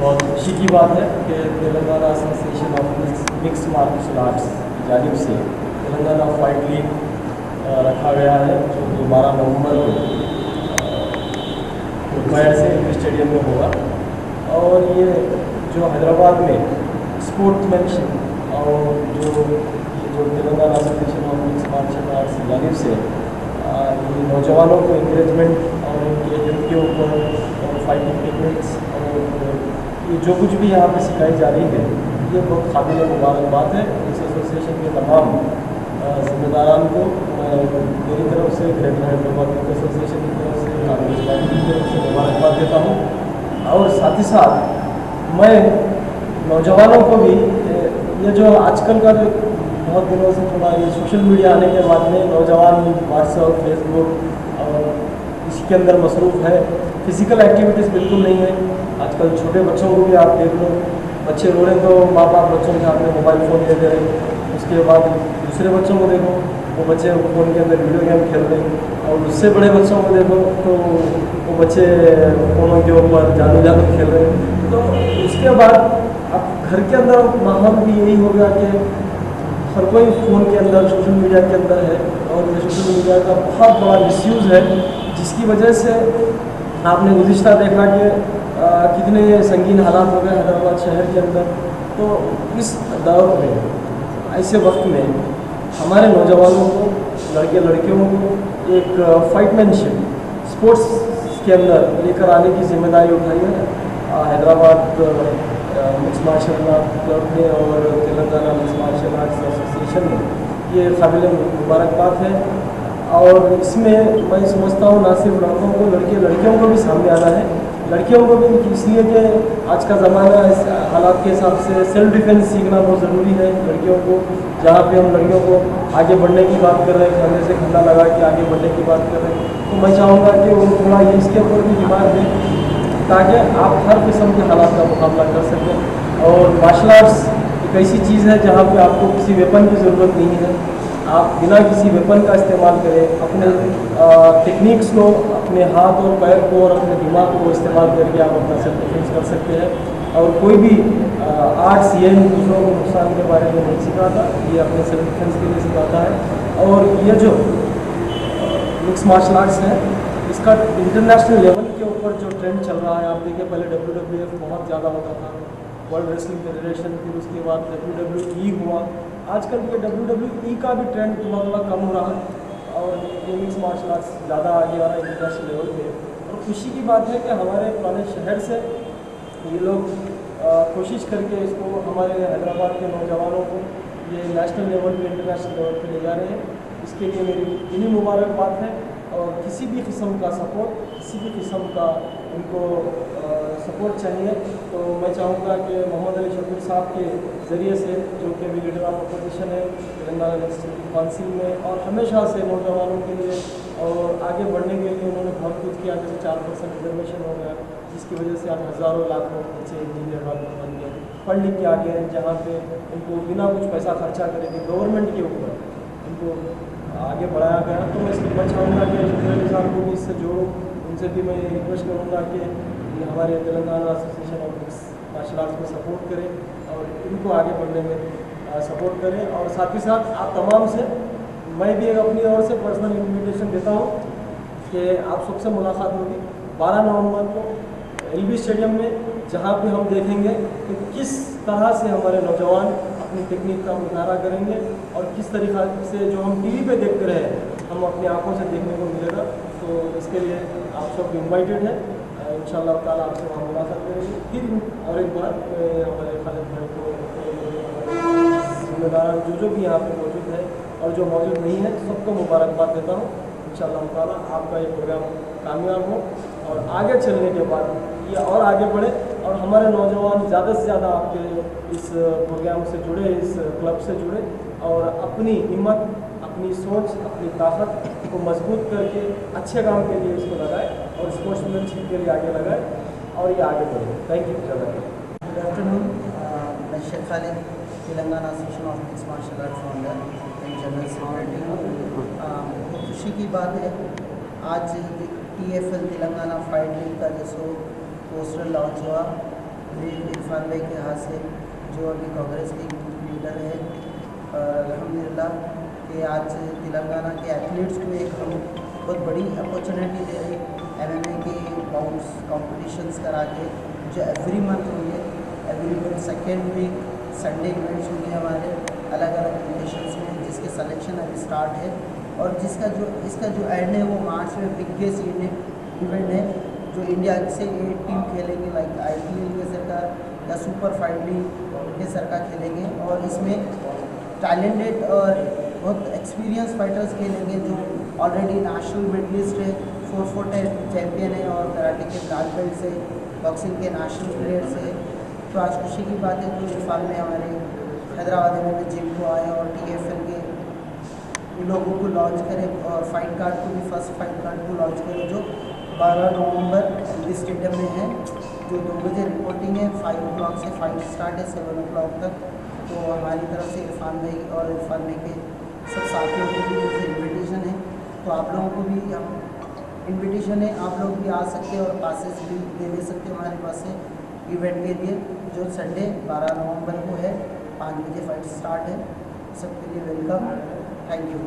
बहुत खुशी की बात है कि Telangana association of mix martial arts की जानिब से तेलंगाना फाइट लीग रखा गया है, जो कि 12 नवंबर को दोपहर से इंग्लिश स्टेडियम में होगा। और ये जो हैदराबाद में स्पोर्ट्समैनशिप और ये जो Telangana association of mix martial arts की जानिब से ये नौजवानों को इंकरेजमेंट और उनके हेल्थ के ऊपर और फाइटिंग टेक्निक्स और ये जो कुछ भी यहाँ पे सिखाई जा रही है, ये बहुत काबिल मुबारकबाद है। इस एसोसिएशन के तमाम जिम्मेदारान को मेरी तरफ से, ग्रेटर हैदराबाद एसोसिएशन की तरफ से, कांग्रेस पार्टी की तरफ से मुबारकबाद देता हूँ। और साथ ही साथ मैं नौजवानों को भी ये जो आजकल का जो बहुत दिनों से थोड़ा ये सोशल मीडिया आने के बाद में नौजवान व्हाट्सएप, फेसबुक और इसके अंदर मसरूफ़ है, फिज़िकल एक्टिविटीज़ बिल्कुल नहीं है। आजकल छोटे बच्चों को भी आप देख लो, बच्चे रो रहे तो माँ बाप बच्चों के हाथ में मोबाइल फ़ोन दे दे रहे। उसके बाद दूसरे बच्चों को देखो, वो बच्चे फ़ोन के अंदर वीडियो गेम खेल रहे हैं। और उससे बड़े बच्चों को देखो तो वो बच्चे फ़ोनों के ऊपर जादू खेल रहे हैं। तो उसके बाद अब घर के अंदर माहौल भी यही हो गया कि हर कोई फ़ोन के अंदर, सोशल मीडिया के अंदर है। और ये सोशल मीडिया का बहुत बड़ा मिसयूज़ है, जिसकी वजह से आपने गुज़िश्ता देखा कि कितने संगीन हालात हो गए हैदराबाद शहर के अंदर। तो इस दौर में, ऐसे वक्त में हमारे नौजवानों को, लड़के लड़कियों को एक फाइटमैनशिप स्पोर्ट्स के अंदर लेकर आने की जिम्मेदारी उठाई है Hyderabad mix martial art club ने और Telangana mix martial arts association ने। ये काबिल मुबारकबाद है। और इसमें मैं समझता हूँ ना सिर्फ लड़कों को, लड़कियों को भी सामने आना है। लड़कियों को भी इसलिए कि आज का ज़माना इस हालात के हिसाब से सेल्फ डिफेंस सीखना बहुत ज़रूरी है लड़कियों को। जहाँ पे हम लड़कियों को आगे बढ़ने की बात कर रहे हैं, कंधे से कंधा लगा के आगे बढ़ने की बात कर रहे हैं, तो मैं चाहूँगा कि वो थोड़ा ये इसके ऊपर भी दिमाग दें, ताकि आप हर किस्म के हालात का मुकाबला कर सकें। और मार्शल आर्ट्स एक ऐसी चीज़ है जहाँ पे आपको किसी वेपन की ज़रूरत नहीं है। आप बिना किसी वेपन का इस्तेमाल करें, अपने टेक्निक्स को, अपने हाथ और पैर को और अपने दिमाग को इस्तेमाल करके आप अपना सेल्फ डिफेंस कर सकते हैं। और कोई भी आर्ट्स ये दूसरों को नुकसान के बारे में नहीं सिखाता, ये अपने सेल्फ डिफेंस के लिए सिखाता है। और ये जो मिक्स मार्शल आर्ट्स है, इसका इंटरनेशनल लेवल के ऊपर जो ट्रेंड चल रहा है, आप देखिए पहले WWF बहुत ज़्यादा होता था, वर्ल्ड रेसलिंग फेडरेशन, फिर उसके बाद WWE हुआ। आजकल ये WWE का भी ट्रेंड थोड़ा कम हो रहा है और ये मिक्स मार्शल आर्ट्स ज़्यादा आगे आ रहा है इंटरनेशनल लेवल पे। और खुशी की बात है कि हमारे पुराने शहर से ये लोग कोशिश करके इसको हमारे हैदराबाद के नौजवानों को ये नेशनल लेवल पे, इंटरनेशनल लेवल पे ले जा रहे हैं। इसके लिए मेरी इन्हीं मुबारकबाद है। और किसी भी किस्म का सपोर्ट, किसी भी किस्म का उनको सपोर्ट चाहिए तो मैं चाहूँगा कि मोहम्मद अली शफीक साहब के ज़रिए से, जो कि अभी लीडर ऑफ अपोजिशन है तेलंगाना लेजिस्लेटिव काउंसिल में, और हमेशा से नौजवानों के लिए और आगे बढ़ने के लिए उन्होंने बहुत कुछ किया। जैसे 4% रिजर्वेशन हो गया, जिसकी वजह से आज हज़ारों लाखों बच्चे इंजीनियर डॉक्टर बन गए, पढ़ लिख के आगे हैं, जहाँ पे उनको बिना कुछ पैसा खर्चा करेंगे गवर्नमेंट के ऊपर उनको आगे बढ़ाया गया। तो मैं चाहूँगा कि शफीक साहब को भी इससे जोड़ो, उनसे भी मैं रिक्वेस्ट करूँगा कि हमारे Telangana association of mix martial arts को सपोर्ट करें और इनको आगे बढ़ने में सपोर्ट करें। और साथ ही साथ आप तमाम से मैं भी अपनी ओर से पर्सनल इन्विटेशन देता हूँ कि आप सबसे मुलाकात होगी 12 नवंबर को LB स्टेडियम में, जहाँ पे हम देखेंगे कि किस तरह से हमारे नौजवान अपनी टेक्निक का मुजाहरा करेंगे और किस तरीक़ा से जो हम TV पे देखते रहे हम अपनी आंखों से देखने को मिलेगा। तो इसके लिए आप सब इन्वाइटेड हैं। इंशाअल्लाह ताला आपसे वहाँ मुलाकात करेंगे। फिर और एक बार हमारे खालिद भाई को, जिम्मेदार जो भी यहाँ पे मौजूद है और जो मौजूद नहीं है, सबको मुबारकबाद देता हूँ। इंशाअल्लाह ताला आपका ये प्रोग्राम कामयाब हो और आगे चलने के बाद ये और आगे बढ़े और हमारे नौजवान ज़्यादा से ज़्यादा आपके इस प्रोग्राम से जुड़े, इस क्लब से जुड़े और अपनी हिम्मत, अपनी सोच, अपनी ताकत को मजबूत करके अच्छे काम के लिए इसको लगाए और स्पोर्ट्समैनशिप के लिए आगे लगाए और ये आगे बढ़े। Thank you. गुड आफ्टरनून, मैं Sheikh Khalid, Telangana association of mix martial art founder and general secretary. खुशी की बात है, आज TFL तेलंगाना फाइट लीग का जो पोस्टर लॉन्च हुआ इरफान भाई के हाथ से, जो अभी कांग्रेस के लीडर है। अल्हम्दुलिल्लाह कि आज तेलंगाना के एथलीट्स को एक हम बहुत बड़ी अपॉर्चुनिटी दे रहे MMA के बाउट्स कॉम्पिटिशन्स करा के, जो एवरी मंथ होंगे, every second week Sunday events होंगे हमारे अलग अलग लोकेशंस में, जिसके सिलेक्शन अभी स्टार्ट है। और इसका जो एंड है वो मार्च में बिगेस्ट इवेंट है, जो इंडिया से 8 टीम खेलेंगे, लाइक IPL के सरकार या सुपर फाइट लीग के सरकार खेलेंगे। और इसमें टैलेंटेड और बहुत एक्सपीरियंस फाइटर्स खेलेंगे, जो ऑलरेडी नेशनल मेडलिस्ट है, 4 चैम्पियन है, और कराटे के ब्लैक बेल्ट से, बॉक्सिंग के नेशनल प्लेयर्स है। तो आज खुशी की बात है कि इरफान में हमारे हैदराबाद में जिम को आए और TFL के लोगों को लॉन्च करें, और फाइट कार्ड को भी फर्स्ट फाइट कार्ड को लॉन्च करें, जो 12 नवंबर दिल्ली स्टेडियम में है। जो 2 बजे रिपोर्टिंग है, 5 o'clock से फाइट स्टार्ट है 7 o'clock तक। तो हमारी तरफ से इरफान भाई और इरफान भाई के सब साथियों को भी मुझे इन्विटेशन है। तो आप लोगों को भी इन्विटेशन है, आप लोग भी आ सकते हैं और पासेस भी ले सकते हैं हमारे पास से इवेंट के लिए, जो संडे 12 नवंबर को है। 5 बजे फाइट स्टार्ट है। सबके लिए वेलकम। Thank you.